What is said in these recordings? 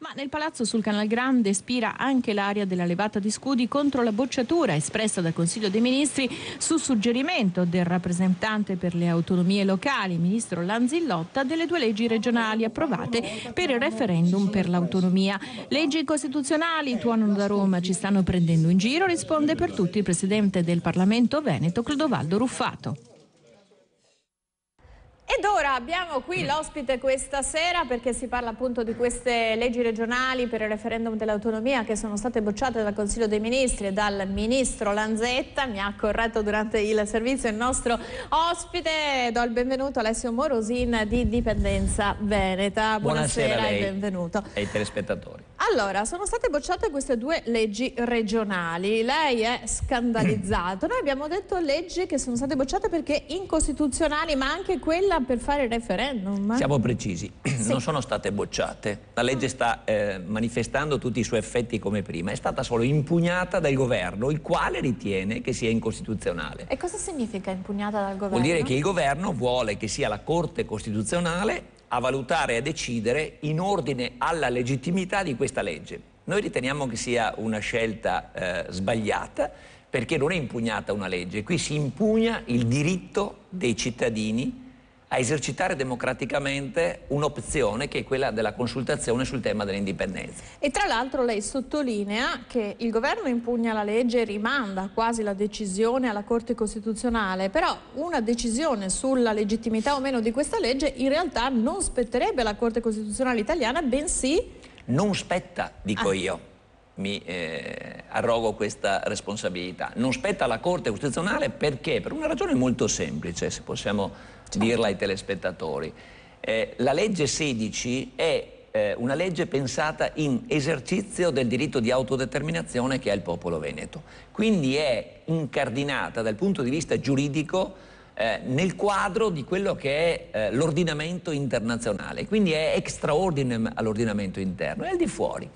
Ma nel palazzo sul Canal Grande spira anche l'aria della levata di scudi contro la bocciatura espressa dal Consiglio dei Ministri su suggerimento del rappresentante per le autonomie locali, ministro Lanzillotta, delle 2 leggi regionali approvate per il referendum per l'autonomia. Leggi costituzionali tuonano da Roma, ci stanno prendendo in giro, risponde per tutti il presidente del Parlamento veneto Clodovaldo Ruffato. Ed ora abbiamo qui l'ospite questa sera perché si parla appunto di queste leggi regionali per il referendum dell'autonomia che sono state bocciate dal Consiglio dei Ministri e dal ministro Lanzetta. Mi ha corretto durante il servizio il nostro ospite. Do il benvenuto a Alessio Morosin di Dipendenza Veneta. Buonasera e benvenuto. E ai telespettatori. Allora, sono state bocciate queste 2 leggi regionali. Lei è scandalizzato. Noi abbiamo detto leggi che sono state bocciate perché incostituzionali, ma anche quella per fare il referendum. Siamo precisi, sì. Non sono state bocciate. La legge sta manifestando tutti i suoi effetti come prima. È stata solo impugnata dal governo, il quale ritiene che sia incostituzionale. E cosa significa impugnata dal governo? Vuol dire che il governo vuole che sia la Corte Costituzionale a valutare e a decidere in ordine alla legittimità di questa legge. Noi riteniamo che sia una scelta sbagliata perché non è impugnata una legge, qui si impugna il diritto dei cittadini a esercitare democraticamente un'opzione che è quella della consultazione sul tema dell'indipendenza. E tra l'altro lei sottolinea che il governo impugna la legge e rimanda quasi la decisione alla Corte Costituzionale, però una decisione sulla legittimità o meno di questa legge in realtà non spetterebbe alla Corte Costituzionale italiana, bensì... Non spetta, dico io. Mi arrogo questa responsabilità. Non spetta alla Corte Costituzionale perché? Per una ragione molto semplice, se possiamo dirla ai telespettatori. La legge 16 è una legge pensata in esercizio del diritto di autodeterminazione che ha il popolo veneto. Quindi è incardinata dal punto di vista giuridico nel quadro di quello che è l'ordinamento internazionale. Quindi è extra ordinem all'ordinamento interno, è al di fuori.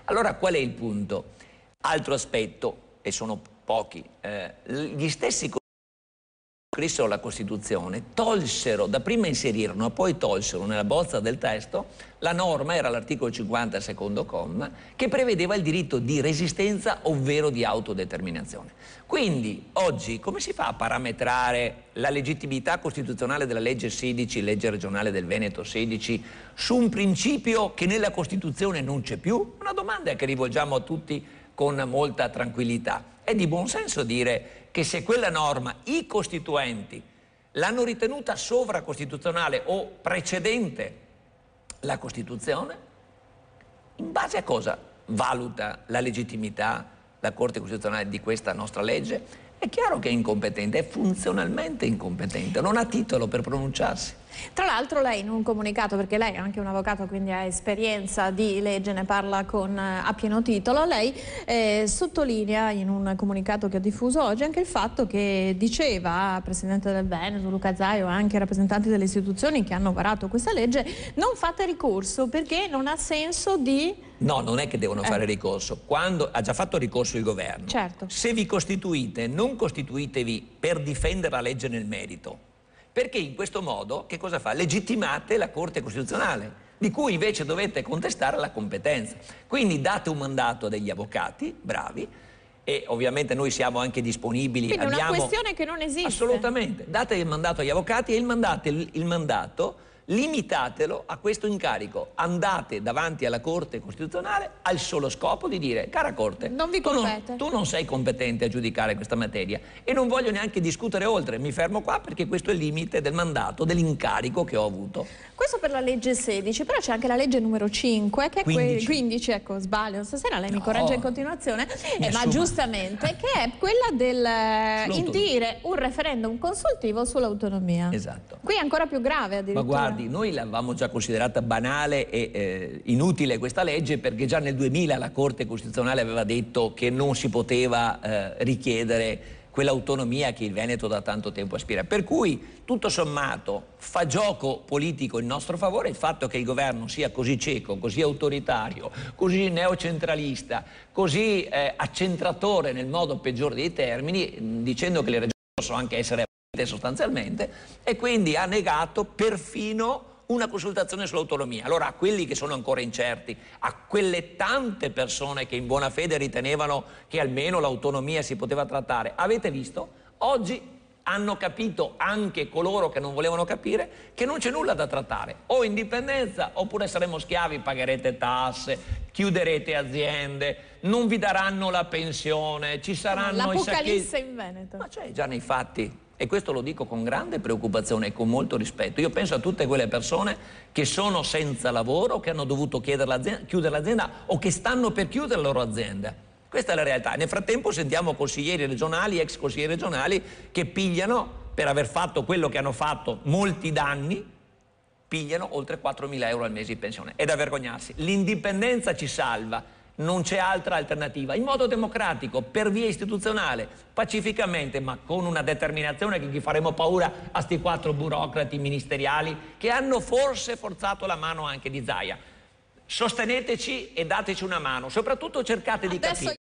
Allora qual è il punto? Altro aspetto, e sono pochi, gli stessi che scrissero la Costituzione tolsero, dapprima inserirono, poi tolsero nella bozza del testo la norma, era l'articolo 50 secondo comma, che prevedeva il diritto di resistenza ovvero di autodeterminazione. Quindi oggi come si fa a parametrare la legittimità costituzionale della legge 16, legge regionale del Veneto 16, su un principio che nella Costituzione non c'è più? Una domanda che rivolgiamo a tutti con molta tranquillità. È di buon senso dire che se quella norma i costituenti l'hanno ritenuta sovracostituzionale o precedente la Costituzione, in base a cosa valuta la legittimità la Corte Costituzionale di questa nostra legge? È chiaro che è incompetente, è funzionalmente incompetente, non ha titolo per pronunciarsi. Tra l'altro lei in un comunicato, perché lei è anche un avvocato quindi ha esperienza di legge, ne parla a pieno titolo, lei sottolinea in un comunicato che ha diffuso oggi anche il fatto che diceva al Presidente del Veneto, Luca Zaio, anche ai rappresentanti delle istituzioni che hanno varato questa legge, non fate ricorso perché non ha senso di... No, non è che devono fare ricorso. Quando ha già fatto ricorso il governo, certo. Se vi costituite, non costituitevi per difendere la legge nel merito, perché in questo modo che cosa fa? Legittimate la Corte Costituzionale, di cui invece dovete contestare la competenza. Quindi date un mandato a degli avvocati bravi e ovviamente noi siamo anche disponibili. Quindi è una questione che non esiste. Assolutamente. Date il mandato agli avvocati e il mandato limitatelo a questo incarico. Andate davanti alla Corte Costituzionale al solo scopo di dire: cara Corte, non vi compete. Tu non sei competente a giudicare questa materia e non voglio neanche discutere oltre, mi fermo qua perché questo è il limite del mandato, dell'incarico che ho avuto. Questo per la legge 16, però c'è anche la legge numero 5 che è 15, ecco, sbaglio, stasera lei mi corregge in continuazione, ma giustamente, che è quella del indire un referendum consultivo sull'autonomia. Esatto. Qui è ancora più grave addirittura. Ma guardi, noi l'avevamo già considerata banale e inutile questa legge perché già nel 2000 la Corte Costituzionale aveva detto che non si poteva richiedere quell'autonomia che il Veneto da tanto tempo aspira. Per cui, tutto sommato, fa gioco politico in nostro favore il fatto che il governo sia così cieco, così autoritario, così neocentralista, così accentratore nel modo peggiore dei termini, dicendo che le regioni possono anche essere sostanzialmente, e quindi ha negato perfino una consultazione sull'autonomia. Allora a quelli che sono ancora incerti, a quelle tante persone che in buona fede ritenevano che almeno l'autonomia si poteva trattare, avete visto? Oggi hanno capito anche coloro che non volevano capire che non c'è nulla da trattare, o indipendenza oppure saremo schiavi, pagherete tasse, chiuderete aziende, non vi daranno la pensione, ci saranno l'apocalisse in Veneto. Ma c'è già nei fatti. E questo lo dico con grande preoccupazione e con molto rispetto. Io penso a tutte quelle persone che sono senza lavoro, che hanno dovuto chiudere l'azienda o che stanno per chiudere la loro azienda. Questa è la realtà. Nel frattempo sentiamo consiglieri regionali, ex consiglieri regionali, che pigliano, per aver fatto quello che hanno fatto molti danni, pigliano oltre 4.000 euro al mese di pensione. È da vergognarsi. L'indipendenza ci salva. Non c'è altra alternativa, in modo democratico, per via istituzionale, pacificamente, ma con una determinazione che gli faremo paura a sti 4 burocrati ministeriali che hanno forse forzato la mano anche di Zaia. Sosteneteci e dateci una mano, soprattutto cercate di capire.